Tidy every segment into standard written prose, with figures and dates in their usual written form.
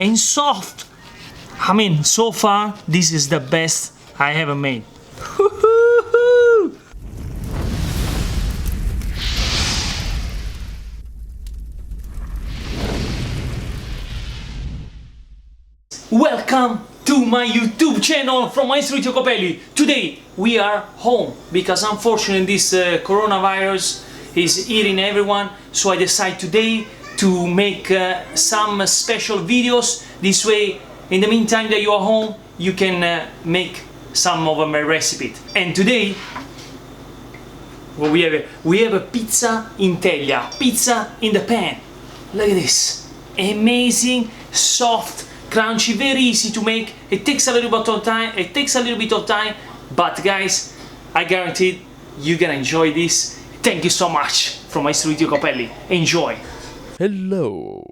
and soft. I mean, so far, this is the best I ever made. Welcome to my YouTube channel from Maestro Capelli. Today we are home because unfortunately this coronavirus is eating everyone, so I decided today to make some special videos. This way, in the meantime that you are home, you can make some of my recipes. And today we have a pizza in teglia, pizza in the pan. Look at this, amazing, soft, crunchy, very easy to make. It takes a little bit of time. But guys, I guarantee you're gonna enjoy this. Thank you so much from Maestro Capelli. Enjoy. Hello.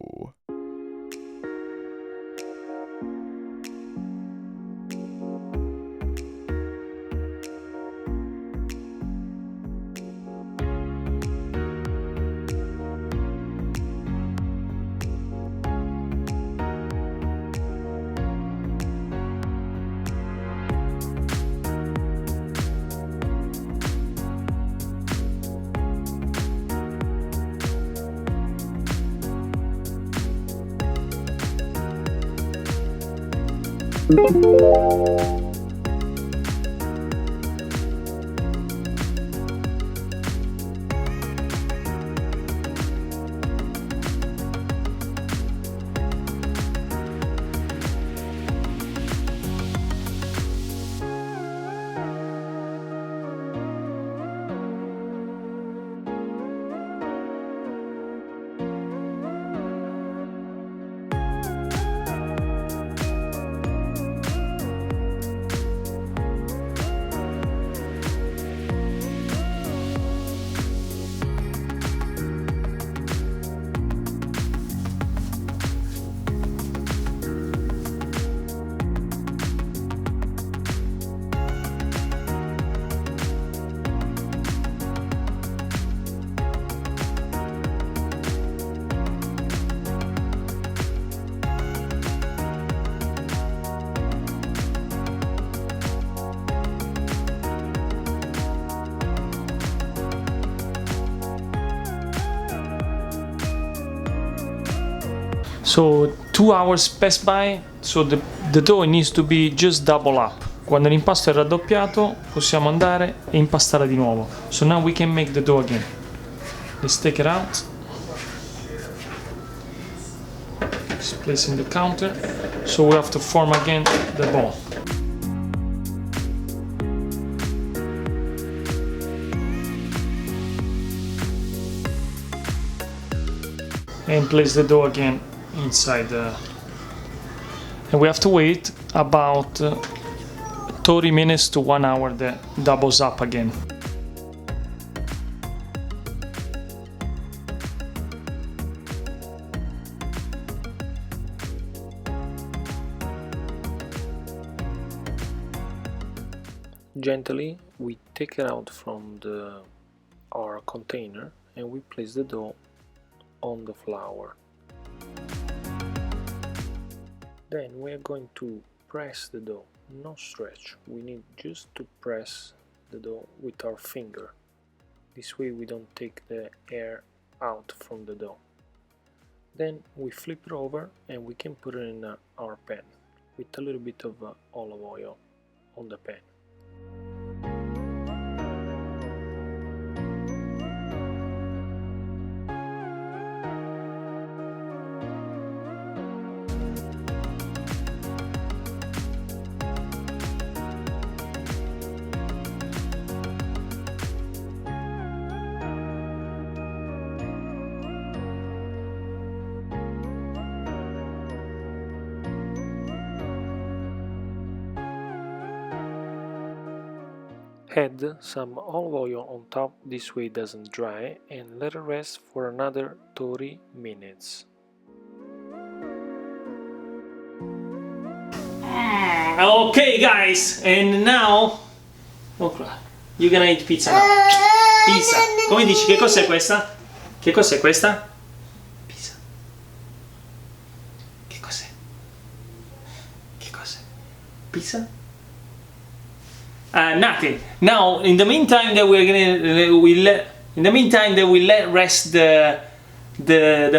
So 2 hours pass by, so the dough needs to be just double up. Quando l'impasto è raddoppiato possiamo andare e impastare di nuovo. So now we can make the dough again. Let's take it out. Let's place in the counter. So we have to form again the ball. And place the dough again inside and we have to wait about 30 minutes to 1 hour that doubles up again. Gently we take it out from our container and we place the dough on the flour. Then we are going to press the dough, no stretch. We need just to press the dough with our finger. This way we don't take the air out from the dough. Then we flip it over and we can put it in our pan with a little bit of olive oil on the pan. Add some olive oil on top, this way it doesn't dry, and let it rest for another 30 minutes. Okay guys, and now you're gonna eat pizza now. Pizza. Come dici, che cos'è questa? Che cos'è questa? Pizza. Che cos'è? Pizza? Nothing. Now, in the meantime that we let rest the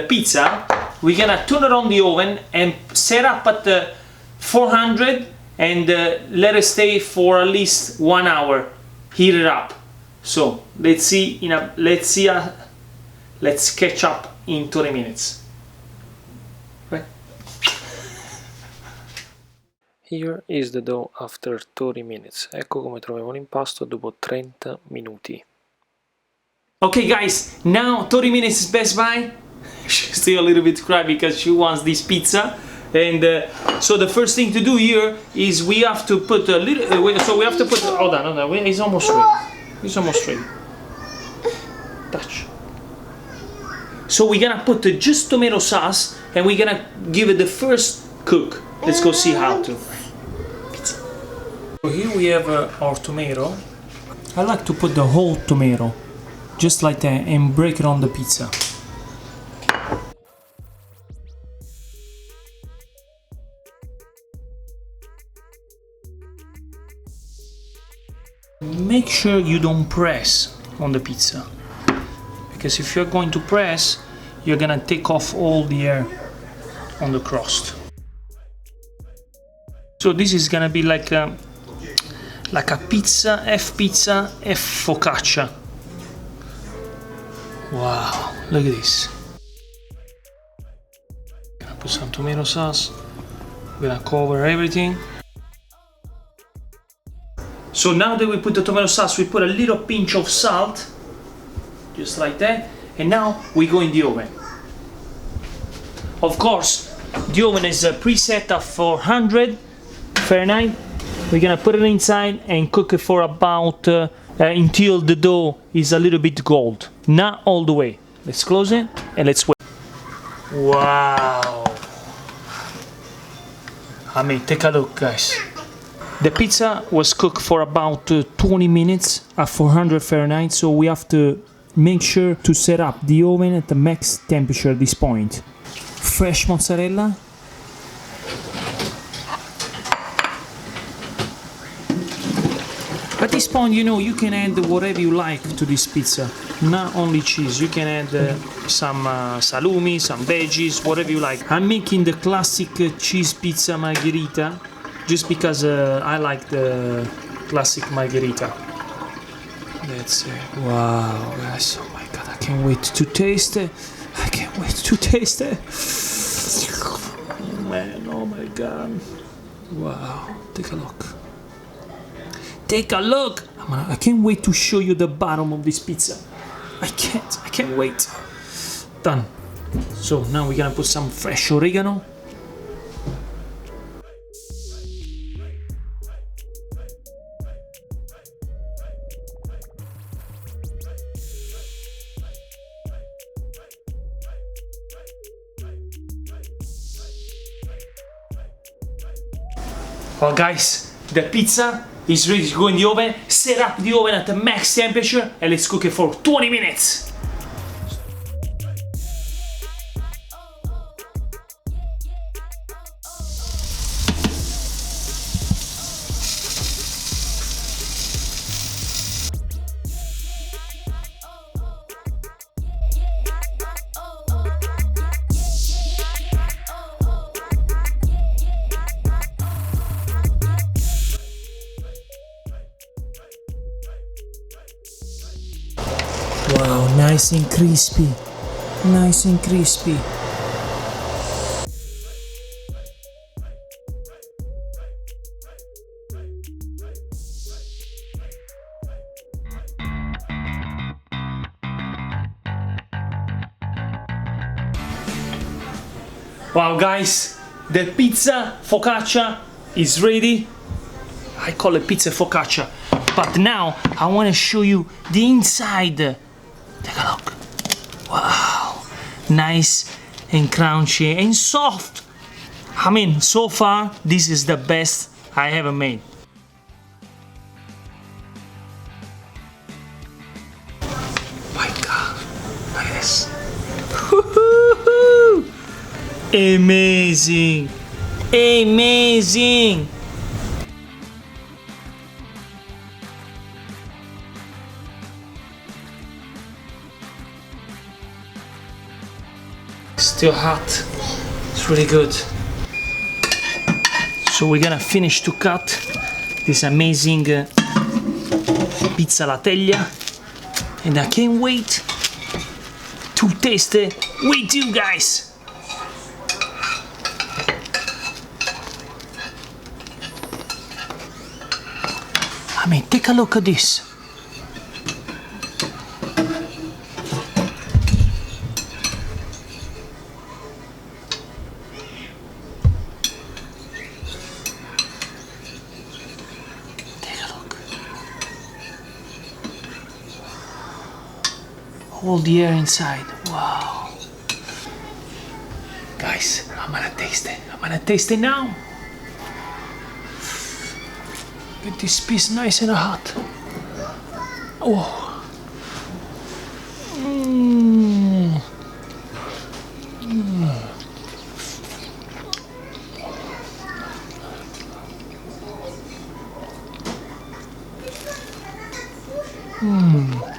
pizza, we're gonna turn it on the oven and set up at 400 and let it stay for at least 1 hour. Heat it up. So let's catch up in 30 minutes. Right? Here is the dough after 30 minutes. Ecco come troviamo l'impasto dopo 30 minuti. Okay guys, now 30 minutes is passed by. She's still a little bit cry because she wants this pizza. And so the first thing to do here is we have to put a little, hold on, it's almost ready. Touch. So we're gonna put just tomato sauce and we're gonna give it the first cook. Let's go see how to. So here we have our tomato. I like to put the whole tomato, just like that, and break it on the pizza. Make sure you don't press on the pizza, because if you're going to press, you're gonna take off all the air on the crust. So this is gonna be like a pizza, F focaccia. Wow, look at this. Gonna put some tomato sauce. We're gonna cover everything. So now that we put the tomato sauce, we put a little pinch of salt, just like that, and now we go in the oven. Of course, the oven is preset at 400 Fahrenheit. We're gonna put it inside and cook it for about until the dough is a little bit gold. Not all the way. Let's close it and let's wait. Wow! I mean, take a look, guys. The pizza was cooked for about 20 minutes at 400 Fahrenheit, so we have to make sure to set up the oven at the max temperature at this point. Fresh mozzarella. At this point, you know, you can add whatever you like to this pizza, not only cheese. You can add some salumi, some veggies, whatever you like. I'm making the classic cheese pizza margherita, just because I like the classic margherita. That's it. Wow, guys, oh my god, I can't wait to taste it. I can't wait to taste it. Oh man, oh my god. Wow, take a look. Take a look! I can't wait to show you the bottom of this pizza. I can't wait. Done. So now we're gonna put some fresh oregano. Well guys, the pizza is ready to go in the oven. Set up the oven at the max temperature and let's cook it for 20 minutes. Wow, nice and crispy. Nice and crispy. Wow guys, the pizza focaccia is ready. I call it pizza focaccia. But now I want to show you the inside. Take a look. Wow, nice and crunchy and soft. I mean, so far this is the best I ever made. My god, look at this. Amazing, amazing. still hot. It's really good. So we're gonna finish to cut this amazing pizza alla teglia, and I can't wait to taste it with you guys. I mean, take a look at this. All the air inside. Wow. Guys, I'm gonna taste it. I'm gonna taste it now. Get this piece nice and hot. Oh. Mm. Mm. Mm.